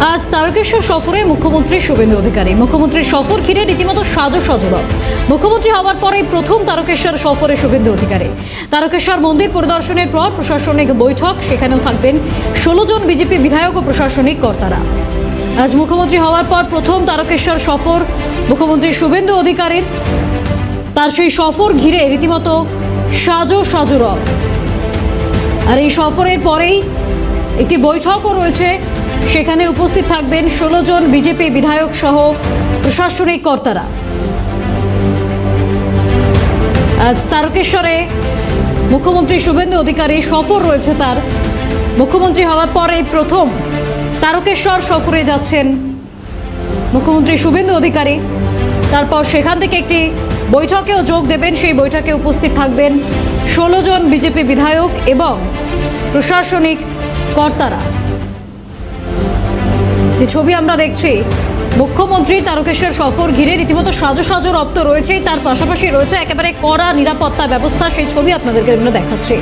আজ তারকেশ্বর সফরে মুখ্যমন্ত্রী শুভেন্দু অধিকারী। মুখ্যমন্ত্রীর সফর ঘিরে রীতিমতো সাজো সজরব। মুখ্যমন্ত্রী হওয়ার পরেই প্রথম তারকেশ্বর সফরে শুভেন্দু অধিকারী। তারকেশ্বর মন্দির পরিদর্শনের পর প্রশাসনিক বৈঠক, সেখানেও থাকবেন 16 জন বিজেপি বিধায়ক ও প্রশাসনিক কর্তারা। আজ মুখ্যমন্ত্রী হওয়ার পর প্রথম তারকেশ্বর সফর মুখ্যমন্ত্রী শুভেন্দু অধিকারীর। তার সেই সফর ঘিরে রীতিমতো সাজো সজরব। আর এই সফরের পরেই একটি বৈঠকও রয়েছে, সেখানে উপস্থিত থাকবেন 16 জন বিজেপি বিধায়ক সহ প্রশাসনিক কর্তারা। আজ তারকেশ্বরে মুখ্যমন্ত্রী শুভেন্দু অধিকারী সফর রয়েছে তার। মুখ্যমন্ত্রী হওয়ার পরে প্রথম তারকেশ্বর সফরে যাচ্ছেন মুখ্যমন্ত্রী শুভেন্দু অধিকারী। তারপর সেখান থেকে একটি বৈঠকেও যোগ দেবেন। সেই বৈঠকে উপস্থিত থাকবেন 16 জন বিজেপি বিধায়ক এবং প্রশাসনিক কর্তারা। যে ছবি আমরা দেখছি, মুখ্যমন্ত্রীর তারকেশ্বর সফর ঘিরে রীতিমতো সাজো সাজো রপ্ত রয়েছে। তার পাশাপাশি রয়েছে একেবারে কড়া নিরাপত্তা ব্যবস্থা। সেই ছবি আপনাদেরকে আমরা দেখাচ্ছি।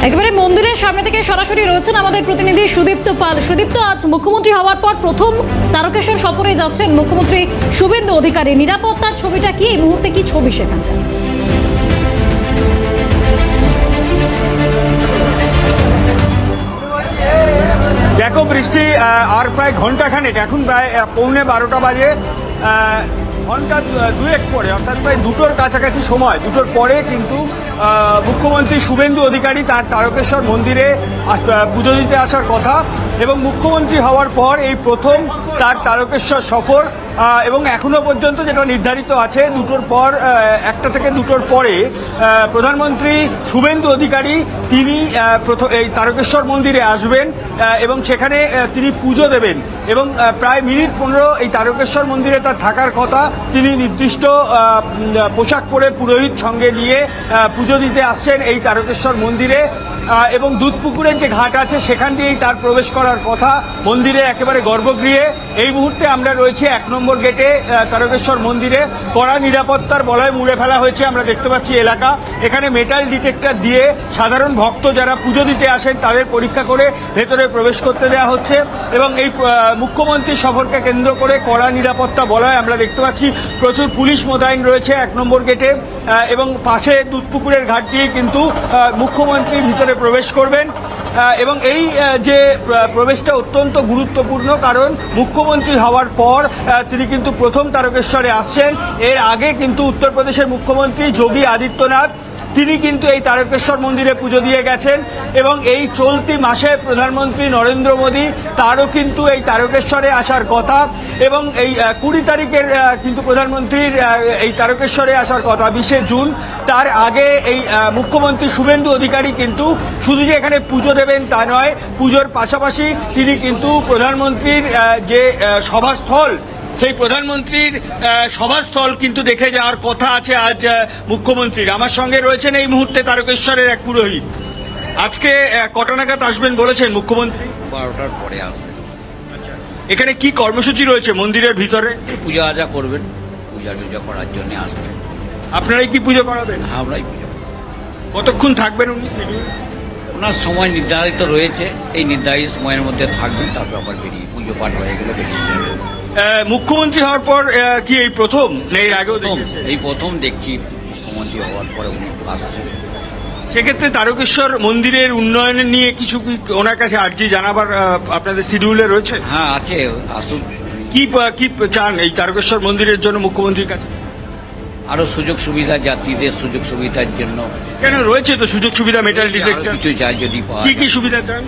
একেবারে মন্দিরের সামনে থেকে সরাসরি রয়েছেন আমাদের প্রতিনিধি সুদীপ্ত পাল। সুদীপ্ত, আজ মুখ্যমন্ত্রী হওয়ার পর প্রথম তারকেশ্বর সফরে যাচ্ছেন মুখ্যমন্ত্রী শুভেন্দু অধিকারী। নিরাপত্তার ছবিটা কি, এই মুহূর্তে কি ছবি সেখানকার? দেখো বৃষ্টি, আর প্রায় ঘন্টাখানেক, এখন প্রায় 11:45 বাজে। ঘন্টা দুয়েক পরে, অর্থাৎ প্রায় 2টোর কাছাকাছি সময়, 2টোর পরে কিন্তু মুখ্যমন্ত্রী শুভেন্দু অধিকারী তার তারকেশ্বর মন্দিরে পুজো দিতে আসার কথা। এবং মুখ্যমন্ত্রী হওয়ার পর এই প্রথম তার তারকেশ্বর সফর। এবং এখনো পর্যন্ত যেটা নির্ধারিত আছে, 2টোর পর, 1টা থেকে 2টোর পরে প্রধানমন্ত্রী শুভেন্দু অধিকারী তিনি এই তারকেশ্বর মন্দিরে আসবেন এবং সেখানে তিনি পুজো দেবেন। এবং প্রায় মিনিট 15 এই তারকেশ্বর মন্দিরে তার থাকার কথা। তিনি নির্দিষ্ট পোশাক পরে পুরোহিত সঙ্গে নিয়ে পুজো দিতে আসছেন এই তারকেশ্বর মন্দিরে। এবং দুধপুকুরের যে ঘাট আছে সেখান দিয়েই তার প্রবেশ করার কথা মন্দিরে, একেবারে গর্ভগৃহে। এই মুহূর্তে আমরা রয়েছি 1 নম্বর গেটে তারকেশ্বর মন্দিরে। কড়া নিরাপত্তার বলয় মুড়ে ফেলা হয়েছে, আমরা দেখতে পাচ্ছি এলাকা। এখানে মেটাল ডিটেক্টর দিয়ে সাধারণ ভক্ত যারা পুজো দিতে আসেন তাদের পরীক্ষা করে ভেতরে প্রবেশ করতে দেওয়া হচ্ছে। এবং এই মুখ্যমন্ত্রীর সফরকে কেন্দ্র করে কড়া নিরাপত্তা বলয় আমরা দেখতে পাচ্ছি। প্রচুর পুলিশ মোতায়েন রয়েছে 1 নম্বর গেটে। এবং পাশে দুধপুকুরের ঘাট দিয়ে কিন্তু মুখ্যমন্ত্রী ভিতরে প্রবেশ করবেন। এবং এই যে প্রবেশটা অত্যন্ত গুরুত্বপূর্ণ, কারণ মুখ্যমন্ত্রী হওয়ার পর তিনি কিন্তু প্রথম তারকেশ্বরে আসছেন। এর আগে কিন্তু উত্তরপ্রদেশের মুখ্যমন্ত্রী যোগী আদিত্যনাথ তিনি কিন্তু এই তারকেশ্বর মন্দিরে পুজো দিয়ে গেছেন। এবং এই চলতি মাসে প্রধানমন্ত্রী নরেন্দ্র মোদী তারও কিন্তু এই তারকেশ্বরে আসার কথা। এবং এই 20 তারিখের কিন্তু প্রধানমন্ত্রীর এই তারকেশ্বরে আসার কথা 20শে জুন। তার আগে এই মুখ্যমন্ত্রী শুভেন্দু অধিকারী কিন্তু শুধু যে এখানে পুজো দেবেন তা নয়, পুজোর পাশাপাশি তিনি কিন্তু প্রধানমন্ত্রীর যে সভাস্থল, সেই প্রধানমন্ত্রীর সভাস্থল কিন্তু দেখে যাওয়ার কথা আছে আজ মুখ্যমন্ত্রীর। আমার সঙ্গে রয়েছেন এই মুহূর্তে তারকেশ্বরের এক পুরোহিত। আজকে কটা নাগাদ আসবেন বলেছেন মুখ্যমন্ত্রী? 12টার পরে আসবেন। এখানে কি কর্মসূচি রয়েছে মন্দিরের ভিতরে? পূজা আজা করবেন, পূজা টুজা করার জন্য আসছেন। আপনারাই কি পুজো করাবেন? হ্যাঁ, আমরাই পুজো করব। কতক্ষণ থাকবেন উনি? ওনার সময় নির্ধারিত রয়েছে, সেই নির্ধারিত সময়ের মধ্যে থাকবেন, তারপর আবার বেরিয়ে পুজো পাঠ হয়ে গেলে বেরিয়ে যাবেন। মুখ্যমন্ত্রী হওয়ার পর কি এই প্রথম, না এর আগেও? এই প্রথম দেখছি মুখ্যমন্ত্রী হওয়ার পরে উনি আসছেন। সেক্ষেত্রে তারকেশ্বর মন্দিরের উন্নয়নের নিয়ে কিছু কি ওনার কাছে আর্জি জানাবার আপনাদের শিডিউলে রয়েছে? হ্যাঁ আছে, আসুন। কি চান এই তারকেশ্বর মন্দিরের জন্য মুখ্যমন্ত্রীর কাছে? আরো সুযোগ সুবিধা, যাত্রীদের সুযোগ সুবিধার জন্য। কেন রয়েছে তো সুযোগ সুবিধা, মেটাল ডিটেক্টর, কিছু চাই যদি পাওয়া কি কি যায়। সুবিধা চান?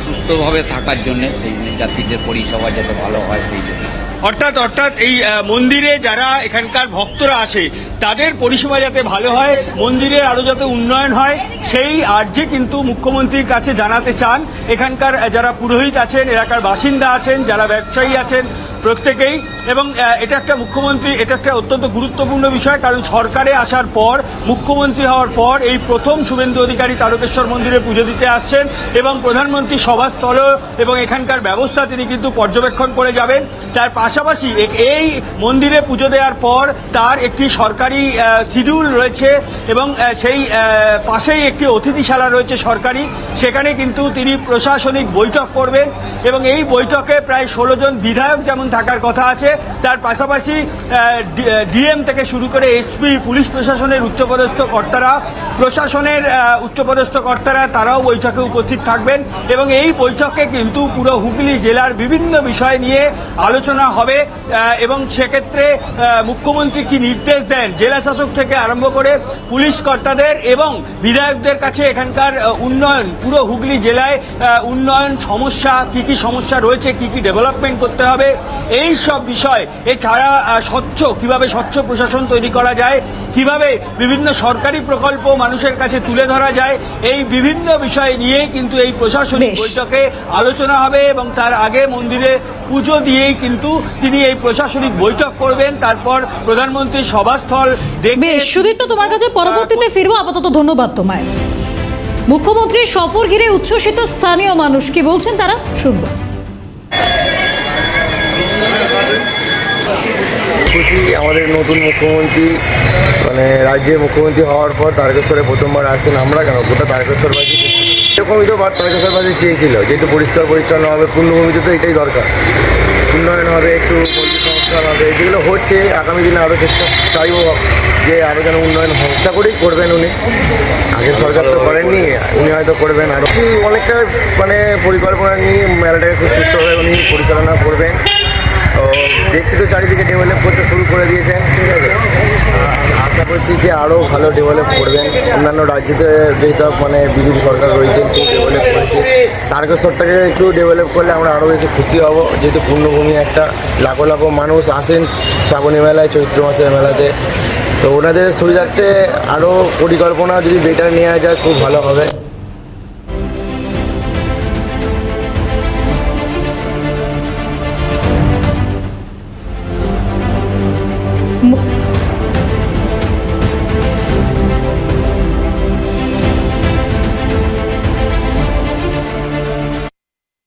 সুস্থভাবে থাকার জন্য, সেই যাত্রীদের পরিষেবা যাতে ভালো হয় সেই জন্য। অর্থাৎ এই মন্দিরে যারা এখানকার ভক্তরা আসে তাদের পরিষেবা যাতে ভালো হয়, মন্দিরে আরো যাতে উন্নয়ন হয়, সেই আর্জি কিন্তু মুখ্যমন্ত্রীর কাছে জানাতে চান এখানকার যারা পুরোহিত আছেন, এলাকার বাসিন্দা আছেন, যারা ব্যবসায়ী আছেন, প্রত্যেকেই। এবং এটা একটা অত্যন্ত গুরুত্বপূর্ণ বিষয়, কারণ সরকারে আসার পর মুখ্যমন্ত্রী হওয়ার পর এই প্রথম শুভেন্দু অধিকারী তারকেশ্বর মন্দিরে পুজো দিতে আসছেন এবং প্রধানমন্ত্রী সভাস্থল এবং এখানকার ব্যবস্থা তিনি কিন্তু পর্যবেক্ষণ করে যাবেন। তার পাশাপাশি এই মন্দিরে পুজো দেওয়ার পর তার একটি সরকারি শিডিউল রয়েছে এবং সেই পাশেই একটি অতিথিশালা রয়েছে সরকারি, সেখানে কিন্তু তিনি প্রশাসনিক বৈঠক করবেন এবং এই বৈঠকে প্রায় 16 জন বিধায়ক যেমন থাকার কথা আছে, তার পাশাপাশি ডিএম থেকে শুরু করে এসপি, পুলিশ প্রশাসনের উচ্চপদস্থ কর্তারা, প্রশাসনের উচ্চপদস্থ কর্তারা তারাও বৈঠকে উপস্থিত থাকবেন এবং এই বৈঠকে কিন্তু পুরো হুগলি জেলার বিভিন্ন বিষয় নিয়ে আলোচনা হবে এবং সেক্ষেত্রে মুখ্যমন্ত্রী কি নির্দেশ দেন জেলা শাসক থেকে আরম্ভ করে পুলিশ কর্তাদের এবং বিধায়কদের কাছে এখানকার উন্নয়ন, পুরো হুগলি জেলায় উন্নয়ন সমস্যা কি সমস্যা রয়েছে, কি ডেভেলপমেন্ট করতে হবে, এই সব বিষয়। এছাড়া কিভাবে স্বচ্ছ প্রশাসন তৈরি করা যায়, কিভাবে বিভিন্ন সরকারি প্রকল্প মানুষের কাছে তুলে ধরা যায়, এই বিভিন্ন বিষয় নিয়ে কিন্তু এই প্রশাসনিক বৈঠকে আলোচনা হবে এবং তার আগে মন্দিরে পুজো দিয়েই কিন্তু তিনি এই প্রশাসনিক বৈঠক করবেন। তারপর প্রধানমন্ত্রীর সভাস্থল দেখবে। সুদীপ্ত, তোমার কাছে পরবর্তীতে ফিরবো, আপাতত ধন্যবাদ তোমায়। মুখ্যমন্ত্রীর সফর ঘিরে উচ্ছ্বসিত স্থানীয় মানুষ, কি বলছেন তারা শুনবো। খুশি আমাদের নতুন মুখ্যমন্ত্রী, মানে রাজ্যের মুখ্যমন্ত্রী হওয়ার পর তারকেশ্বরে প্রথমবার আসছেন। আমরা কেন, গোটা তারকেশ্বরবাসী এরকমই তো তারকেশ্বরবাসী চেয়েছিল, যেহেতু পরিষ্কার পরিচ্ছন্ন হবে, পূর্ণভূমিতে তো এটাই দরকার, উন্নয়ন হবে, একটু মন্দির সংস্কার হবে, যেগুলো হচ্ছে আগামী দিনে আরও চেষ্টা চাইব যে আরও যেন উন্নয়ন সংস্থা করেই করবেন উনি। আগের সরকার তো করেননি, উনি হয়তো করবেন। আরও অনেকটা মানে পরিকল্পনা নিয়ে মেলাটাকে খুব সুস্থভাবে উনি পরিচালনা করবেন। তো দেখছি তো চারিদিকে ডেভেলপ করতে শুরু করে দিয়েছেন, ঠিক আছে। আশা করছি যে আরও ভালো ডেভেলপ করবেন। অন্যান্য রাজ্যতে যেটা মানে বিজেপি সরকার রয়েছে সেই ডেভেলপ করেছে, তারকেশ্বরটাকে একটু ডেভেলপ করলে আমরা আরও বেশি খুশি হব, যেহেতু পূর্ণভূমি একটা, লাখো লাখো মানুষ আসেন শ্রাবণী মেলায়, চৈত্র মাসের মেলাতে। তো ওনাদের সুবিধার্থে আরও পরিকল্পনা যদি বেটার নেওয়া যায় খুব ভালো হবে।